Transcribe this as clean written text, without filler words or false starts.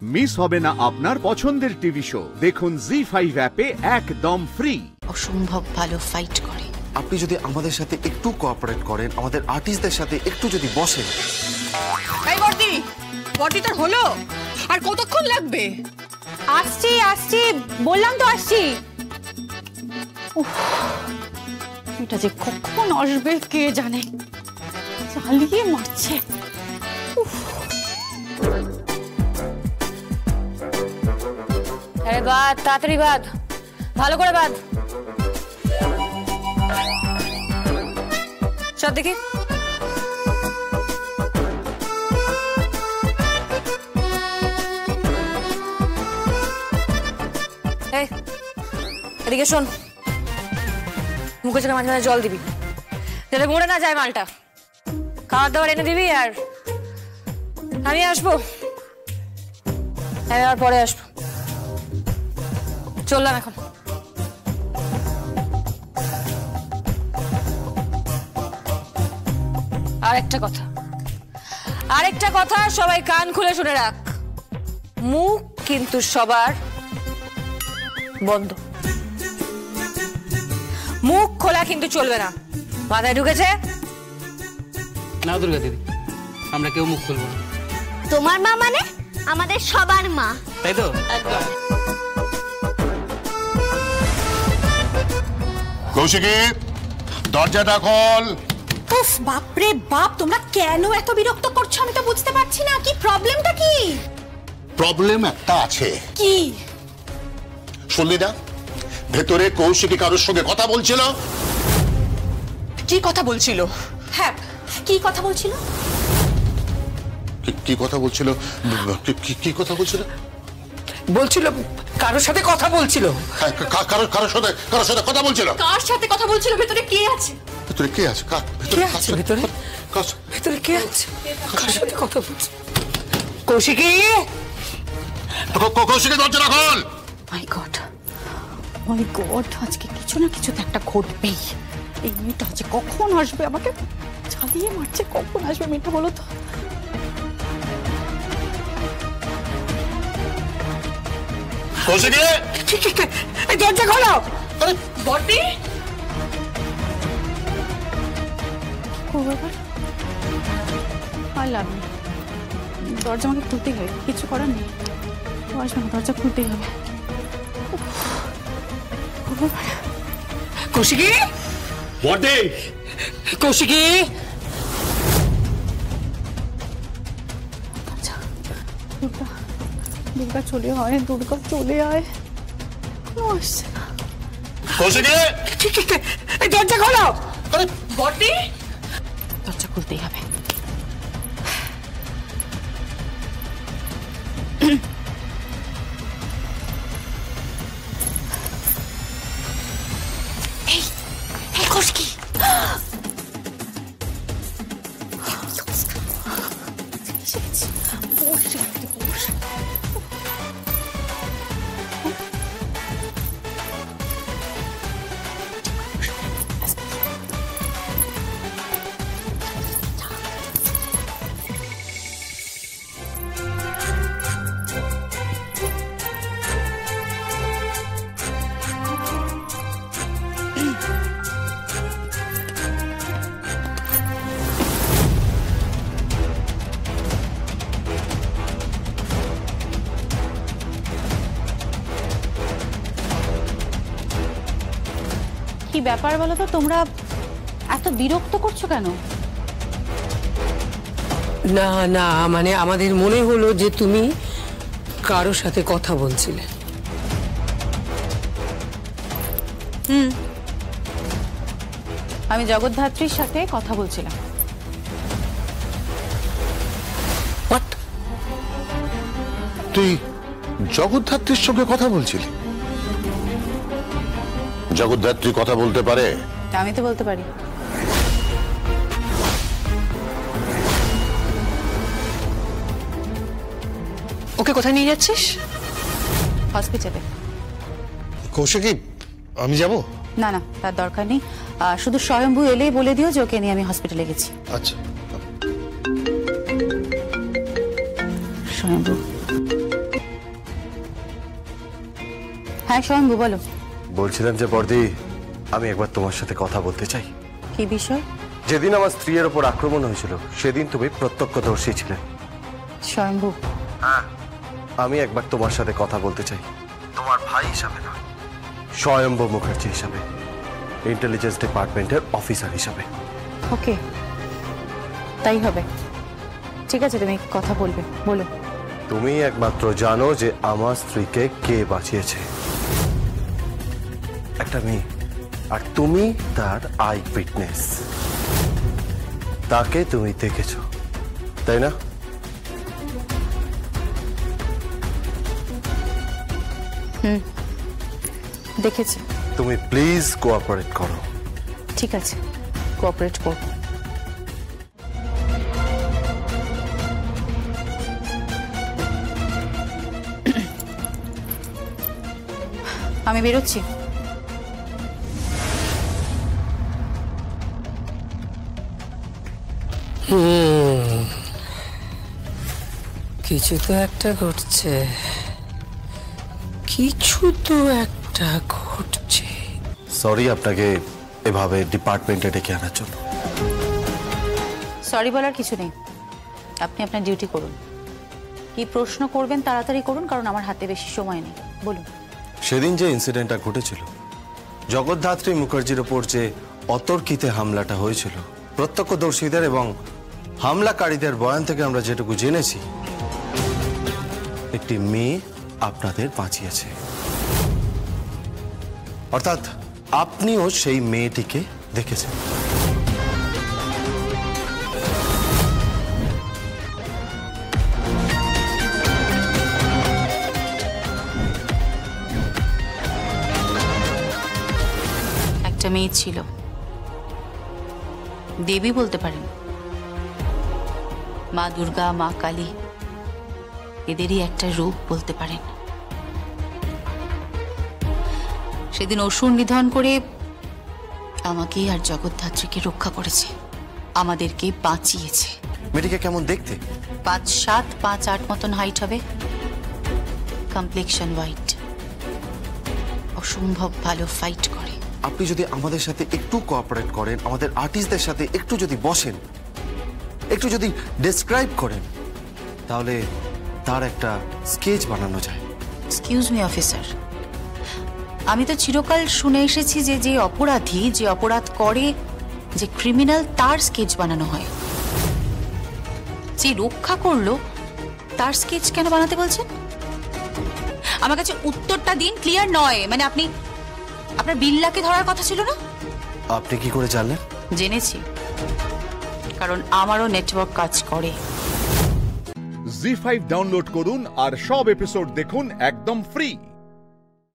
Miss হবে না আপনার পছন্দের টিভি শো। দেখুন জি5 অ্যাপে একদম ফ্রি। অসম্ভব ভালো ফাইট করে। আপনি যদি আমাদের সাথে একটু কোঅপারেট করেন, আমাদের আর্টিস্টদের সাথে একটু যদি বসেন। এই বর্দি, বর্দিটার হলো আর কতক্ষণ লাগবে? আসছি আসছি, বললাম তো আসছি। এটা যে কখন আসবে কে জানে, চালিয়ে মারছে। আরে বাদ, তাড়াতাড়ি বাদ, ভালো করে বাদ। সব দেখি। এই এদিকে শোন, মুখে চোখে মাঝে মাঝে জল দিবি যাতে মরে না যায় মালটা। খাবার দাবার এনে দিবি আর আমি আসবো, আমি আর পরে আসবো। চললাম এখন। আরেকটা কথা সবাই কান খুলে শুনে রাখ, মুখ কিন্তু সবার বন্ধ, মুখ খোলা কিন্তু চলবে না। মাথায় ঢুকেছে? না দুর্গা দিদি, আমরা কেউ মুখ খুলবো না। তোমার মা মানে আমাদের সবার মা, তাই তো? কৌশিকী, দরজাটা খোল। উফ, বাপরে বাপ, তোমরা কেন এত বিরক্ত করছো আমি তো বুঝতে পারছি না। কি প্রবলেমটা কি? প্রবলেম একটা আছে। কি? শুনলি না, ভেতরে কৌশিকী কারোর সঙ্গে কথা বলছিল। কি কথা বলছিল? হ্যাঁ, কি কথা বলছিল? কি কথা বলছিল? কি কথা বলছিল? বলছিল কারোর সাথে কথা বলছিল। হ্যাঁ, কারোর সাথে কথা বলছিল। কার সাথে কথা বলছিল? ভেতরে কে আছে? ভেতরে কে আছে? ভেতরে ভেতরে কে আছে? কার সাথে কথা বলছে? কৌশিকী, কৌশিকী, দরজাটা খোল। মাই গড, আজকে কিছু না কিছু তো একটা ঘটবেই। এই মেয়েটা আজকে কখন আসবে? আমাকে চালিয়ে মারছে। কখন আসবে মেয়েটা বলো তো? কৌশিকী, এই দরজা খোলো। আরে বর্দি, দরজা আমাকে খুলতেই হবে, কিছু করার নেই। আসবে না, দরজা খুলতেই হবে। কৌশিকী, বর্দি, কৌশিকী, দুর্গা চলে আয়, দুর্গা চলে আয়। কেন আসছে না? কৌশিকী, এই দরজা খোলো। আরে বর্দি, দরজা খুলতেই হবে। কৌশিকী, কি ব্যাপার বলো তো, তোমরা এত বিরক্ত করছো কেন? না না, মানে আমাদের মনে হলো যে তুমি কারোর সাথে কথা বলছিলে। আমি জগদ্ধাত্রীর সাথে কথা বলছিলাম। তুই জগদ্ধাত্রীর সঙ্গে কথা বলছিলি? জগদ্ধাত্রী কথা বলতে পারে? আমি তো বলতে পারি। ওকে কোথায় নিয়ে যাচ্ছিস? হসপিটালে। কৌশিকী, আমি যাব? না না, তার দরকার নেই। শুধু স্বয়ম্ভু এলেই বলে দিও যে ওকে নিয়ে আমি হসপিটালে গেছি। আচ্ছা। স্বয়ম্ভু, হ্যাঁ স্বয়ম্ভু বলো। বলছিলাম যে বর্দি, আমি একবার তোমার সাথে কথা বলতে চাই। কি বিষয়? যেদিন আমার স্ত্রীর ওপর আক্রমণ হয়েছিল সেদিন তুমি প্রত্যক্ষদর্শী ছিলে। স্বয়ম্ভু, আমি একবার তোমার সাথে কথা বলতে চাই, তোমার ভাই হিসাবে না, স্বয়ম্ভু মুখার্জি হিসাবে, ইন্টেলিজেন্স ডিপার্টমেন্টের অফিসার হিসাবে। ওকে, তাই হবে। ঠিক আছে, তুমি কথা বলবে, বলো। তুমি একমাত্র জানো যে আমার স্ত্রীকে কে বাঁচিয়েছে, একটা মেয়ে, আর তুমি তার আই উইটনেস। তাকে তুমি দেখেছো, তাই না? দেখেছি। তুমি প্লিজ কোঅপারেট করো। ঠিক আছে, কোঅপারেট করব। আমি বেরোচ্ছি। কিছু তো একটা ঘটছে, কিছু তো একটা ঘটছে। সরি আপনাকে এভাবে ডিপার্টমেন্টে ডেকে আনার জন্য। সরি বলার কিছু নেই, আপনি আপনার ডিউটি করুন। কি প্রশ্ন করবেন তাড়াতাড়ি করুন, কারণ আমার হাতে বেশি সময় নেই। বলুন। সেদিন যে ইনসিডেন্টটা ঘটেছিল, জগদ্ধাত্রী মুখার্জির ওপর যে অতর্কিতে হামলাটা হয়েছিল, প্রত্যক্ষদর্শীদের এবং হামলাকারীদের বয়ান থেকে আমরা যেটুকু জেনেছি, একটি মেয়ে আপনাদের বাঁচিয়েছে। অর্থাৎ আপনিও সেই মেয়েটিকে দেখেছেন। একটা মেয়ে ছিল, দেবী বলতে পারেন, মা দুর্গা, মা কালী, এদেরই একটা রূপ বলতে পারেন। সেদিন অসুর নিধন করে আমাকে আর জগদ্ধাত্রীকে রক্ষা করেছে, আমাদেরকে বাঁচিয়েছে। মেয়েটিকে কেমন দেখতে? 5'7", 5'8" মতন হাইট হবে, কমপ্লেক্সন হোয়াইট, অসম্ভব ভালো ফাইট করে। আপনি যদি আমাদের সাথে একটু কোঅপারেট করেন, আমাদের আর্টিস্টদের সাথে একটু যদি বসেন, একটু যদি ডেসক্রাইব করেন, তাহলে তার একটা স্কেচ বানানো যায়। এক্সকিউজ মি অফিসার, আমি তো চিরকাল শুনে এসেছি যে যে অপরাধী যে অপরাধ করে, যে ক্রিমিনাল, তার স্কেচ বানানো হয়। যে রক্ষা করলো তার স্কেচ কেন বানাতে বলছেন? আমার কাছে উত্তরটা দিন, ক্লিয়ার নয়। মানে আপনি, আপনার বিল্লাকে ধরার কথা ছিল না? আপনি কি করে জানলেন? জেনেছি, কারণ আমারও নেটওয়ার্ক কাজ করে। জি5 ডাউনলোড করুন আর সব এপিসোড দেখুন একদম ফ্রি।